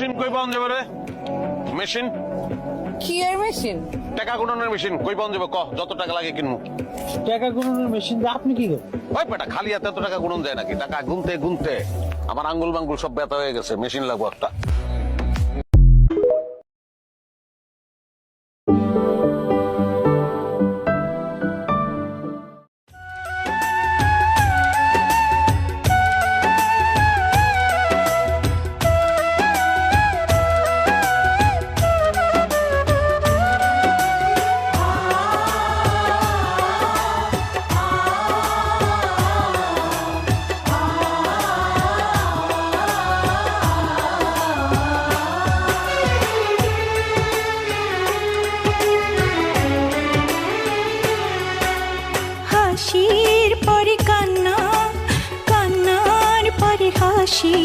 Machine কই পাওয়া যাবে রে? মেশিন, কি এর মেশিন? টাকা গুণনের মেশিন কই পাওয়া যাবে? যত টাকা লাগে কিনবো। টাকা গুননের মেশিন দিয়ে আপনি কি করেন? ওই বেটা, খালি হাতে এত টাকা গুণন যায় নাকি? টাকা গুনতে গুনতে আমার আঙ্গুল বাঙ্গুল সব ব্যথা হয়ে গেছে। মেশিন লাগবো একটা। হাসির পরে কান্না, কান্নার পরে হাসি।